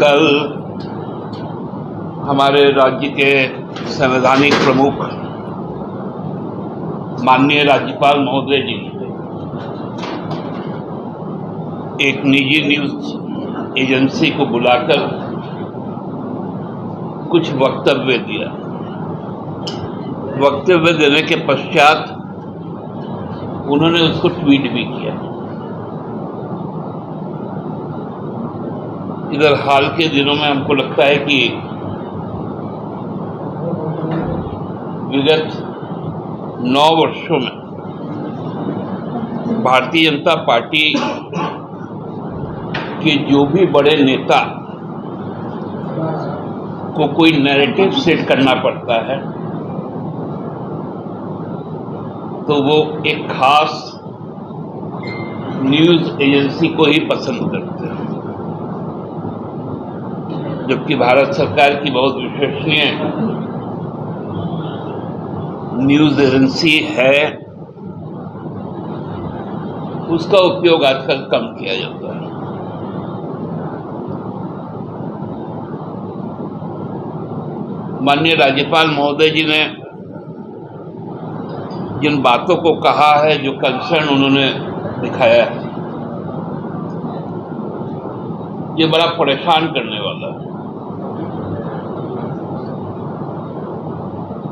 कल हमारे राज्य के संवैधानिक प्रमुख माननीय राज्यपाल महोदय जी एक निजी न्यूज एजेंसी को बुलाकर कुछ वक्तव्य दिया। वक्तव्य देने के पश्चात उन्होंने उसको ट्वीट भी किया। इधर हाल के दिनों में हमको लगता है कि विगत 9 वर्षों में भारतीय जनता पार्टी के जो भी बड़े नेता को कोई नैरेटिव सेट करना पड़ता है तो वो एक खास न्यूज एजेंसी को ही पसंद करते हैं, जबकि भारत सरकार की बहुत विश्वसनीय न्यूज एजेंसी है, उसका उपयोग आजकल कम किया जाता है। माननीय राज्यपाल महोदय जी ने जिन बातों को कहा है, जो कंसर्न उन्होंने दिखाया है, ये बड़ा परेशान करने वाला है।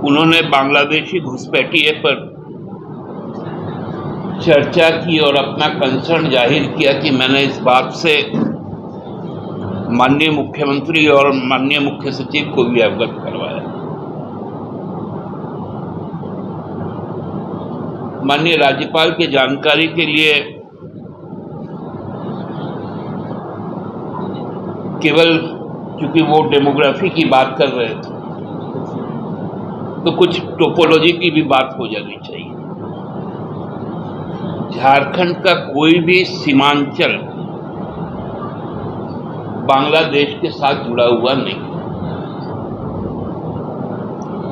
उन्होंने बांग्लादेशी घुसपैठिए पर चर्चा की और अपना कंसर्न जाहिर किया कि मैंने इस बात से माननीय मुख्यमंत्री और माननीय मुख्य सचिव को भी अवगत करवाया। माननीय राज्यपाल के जानकारी के लिए केवल क्योंकि वो डेमोग्राफी की बात कर रहे थे तो कुछ टोपोलॉजी की भी बात हो जानी चाहिए। झारखंड का कोई भी सीमांचल बांग्लादेश के साथ जुड़ा हुआ नहीं।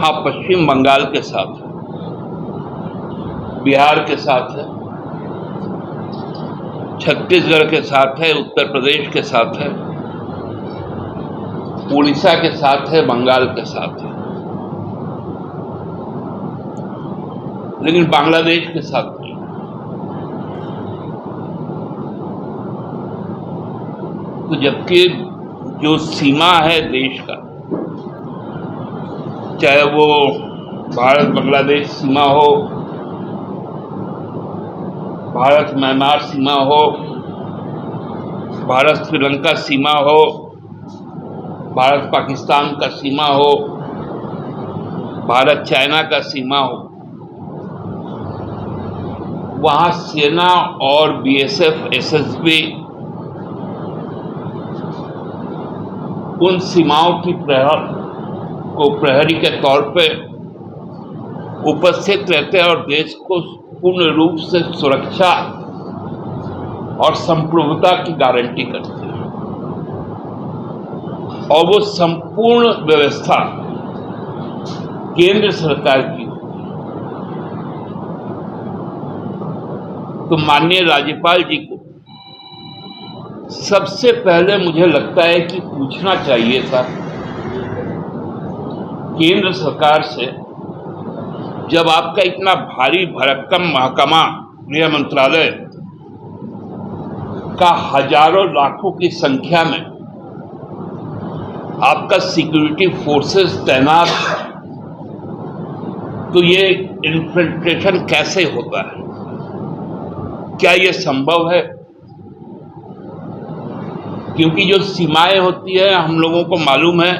हाँ, पश्चिम बंगाल के साथ है, बिहार के साथ है, छत्तीसगढ़ के साथ है, उत्तर प्रदेश के साथ है, उड़ीसा के साथ है, बंगाल के साथ है, लेकिन बांग्लादेश के साथ नहीं। तो जबकि जो सीमा है देश का, चाहे वो भारत बांग्लादेश सीमा हो, भारत म्यांमार सीमा हो, भारत श्रीलंका सीमा हो, भारत पाकिस्तान का सीमा हो, भारत चाइना का सीमा हो, वहां सेना और बीएसएफ एसएसबी उन सीमाओं की प्रहरी के तौर पे उपस्थित रहते हैं और देश को पूर्ण रूप से सुरक्षा और संप्रभुता की गारंटी करते हैं। और वो संपूर्ण व्यवस्था केंद्र सरकार की। तो माननीय राज्यपाल जी को सबसे पहले मुझे लगता है कि पूछना चाहिए था केंद्र सरकार से, जब आपका इतना भारी भरक्कम महकमा गृह मंत्रालय का हजारों लाखों की संख्या में आपका सिक्योरिटी फोर्सेस तैनात है, तो ये इन्फिल्ट्रेशन कैसे होता है? क्या ये संभव है? क्योंकि जो सीमाएं होती है, हम लोगों को मालूम है,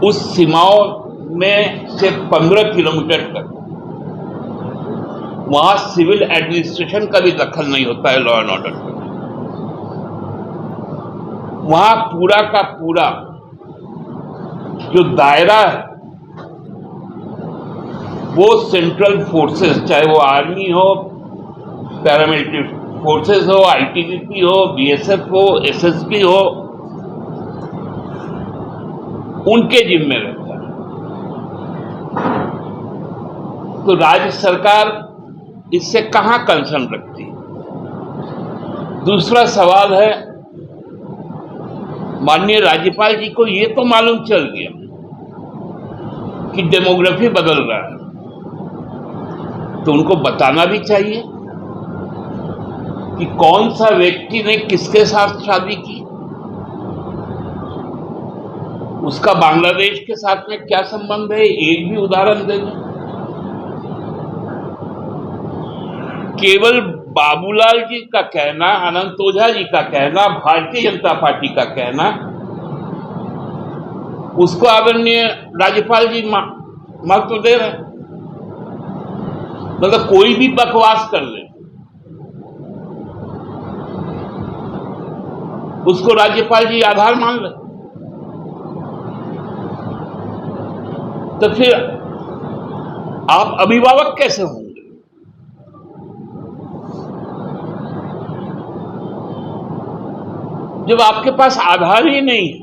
उस सीमाओं में से 15 किलोमीटर तक वहां सिविल एडमिनिस्ट्रेशन का भी दखल नहीं होता है लॉ एंड ऑर्डर। वहां पूरा का पूरा जो दायरा है वो सेंट्रल फोर्सेस, चाहे वो आर्मी हो, पैरामिलिट्री फोर्सेस हो, आईटीबीपी हो, बीएसएफ हो, एसएसबी हो, उनके जिम्मे रहता है। तो राज्य सरकार इससे कहां कंसर्न रखती है? दूसरा सवाल है माननीय राज्यपाल जी को ये तो मालूम चल गया कि डेमोग्राफी बदल रहा है, तो उनको बताना भी चाहिए कि कौन सा व्यक्ति ने किसके साथ शादी की, उसका बांग्लादेश के साथ में क्या संबंध है, एक भी उदाहरण दे दें। केवल बाबूलाल जी का कहना, अनंत ओझा जी का कहना, भारतीय जनता पार्टी का कहना, उसको आदरणीय राज्यपाल जी महत्व दे रहे हैं। मतलब कोई भी बकवास कर ले, उसको राज्यपाल जी आधार मान ले, तो फिर आप अभिभावक कैसे होंगे? जब आपके पास आधार ही नहीं है।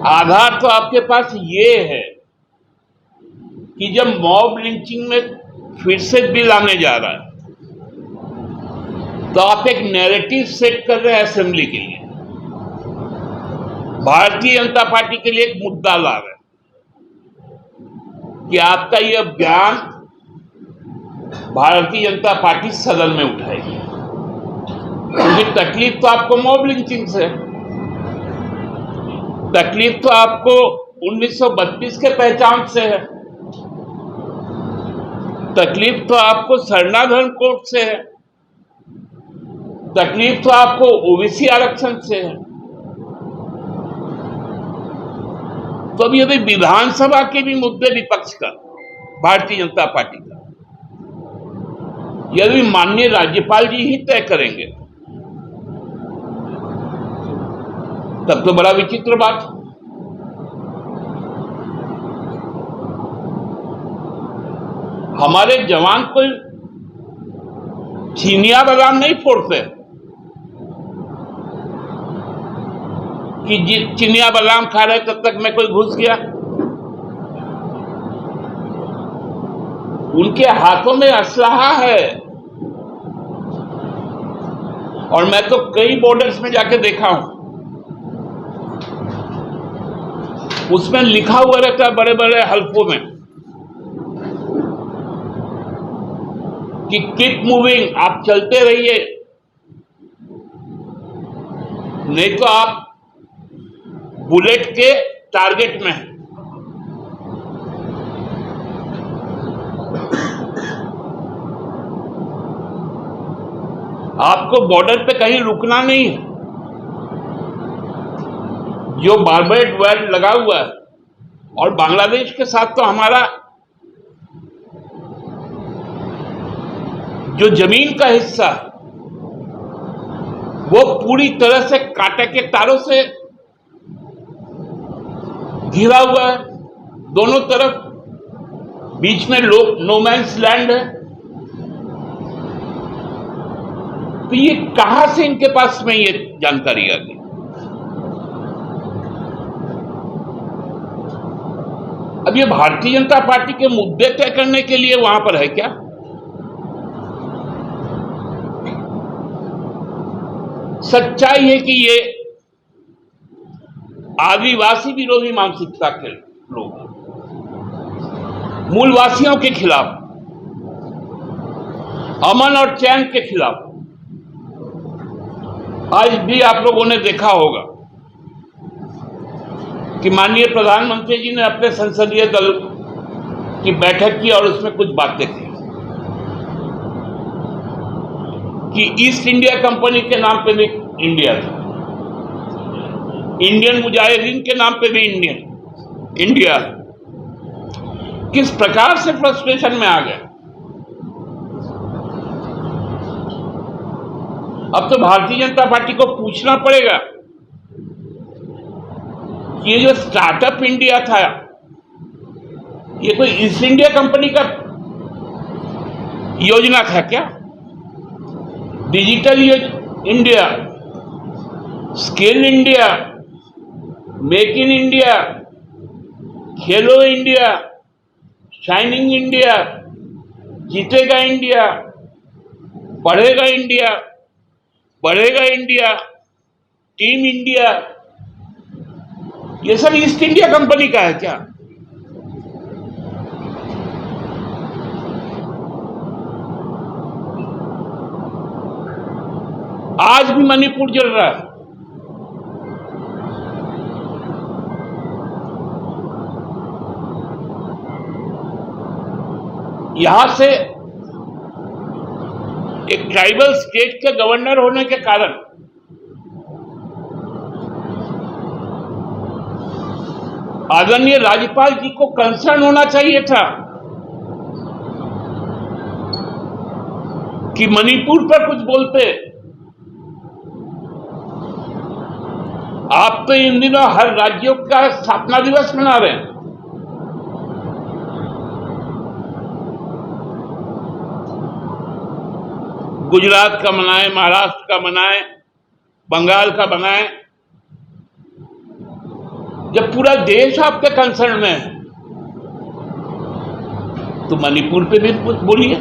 आधार तो आपके पास ये है कि जब मॉब लिंचिंग में फिर से बिल आने जा रहा है, तो आप एक नैरेटिव सेट कर रहे हैं असेंबली के लिए, भारतीय जनता पार्टी के लिए एक मुद्दा ला रहे हैं कि आपका यह बयान भारतीय जनता पार्टी सदन में उठाएगी, क्योंकि तकलीफ तो आपको मॉब लिंचिंग से, तकलीफ तो आपको 1932 के पहचान से है, तकलीफ तो आपको सरनाधन कोर्ट से है, तकलीफ तो आपको ओबीसी आरक्षण से है। तो अब यदि विधानसभा के भी मुद्दे विपक्ष का, भारतीय जनता पार्टी का, यदि माननीय राज्यपाल जी ही तय करेंगे, तब तो बड़ा विचित्र बात है। हमारे जवान कोई चिनिया बादाम नहीं फोड़ते कि चिनिया बादाम खा रहे तब तक मैं कोई घुस गया। उनके हाथों में असलहा है, और मैं तो कई बॉर्डर्स में जाके देखा हूं, उसमें लिखा हुआ रहता है बड़े बड़े हल्फों में कि कीप मूविंग, आप चलते रहिए, नहीं तो आप बुलेट के टारगेट में हैं। आपको बॉर्डर पे कहीं रुकना नहीं है। जो बारबेड वेल लगा हुआ है, और बांग्लादेश के साथ तो हमारा जो जमीन का हिस्सा है वो पूरी तरह से कांटे के तारों से घिरा हुआ है, दोनों तरफ, बीच में नो मैन्स लैंड है। तो ये कहां से इनके पास में ये जानकारी आ गई? अब ये भारतीय जनता पार्टी के मुद्दे तय करने के लिए वहां पर है क्या? सच्चाई है कि ये आदिवासी विरोधी मानसिकता के लोग, मूलवासियों के खिलाफ, अमन और चैन के खिलाफ। आज भी आप लोगों ने देखा होगा कि माननीय प्रधानमंत्री जी ने अपने संसदीय दल की बैठक की और उसमें कुछ बातें की कि ईस्ट इंडिया कंपनी के नाम पे भी इंडिया था, इंडियन मुजाहिदीन के नाम पे भी इंडिया। किस प्रकार से फ्रस्ट्रेशन में आ गए। अब तो भारतीय जनता पार्टी को पूछना पड़ेगा कि ये जो स्टार्टअप इंडिया था, ये कोई ईस्ट इंडिया कंपनी का योजना था क्या? Digital India, skill India, make in India, Khelo India, shining India, जीतेगा इंडिया, पढ़ेगा इंडिया, बढ़ेगा इंडिया, टीम इंडिया, ये सब ईस्ट इंडिया कंपनी का है क्या? आज भी मणिपुर जल रहा है। यहां से एक ट्राइबल स्टेट के गवर्नर होने के कारण आदरणीय राज्यपाल जी को कंसर्न होना चाहिए था कि मणिपुर पर कुछ बोलते। आप तो इन दिनों हर राज्यों का स्थापना दिवस मना रहे हैं। गुजरात का मनाएं, महाराष्ट्र का मनाएं, बंगाल का मनाएं। जब पूरा देश आपके कंसर्न में है तो मणिपुर पे भी बोलिए।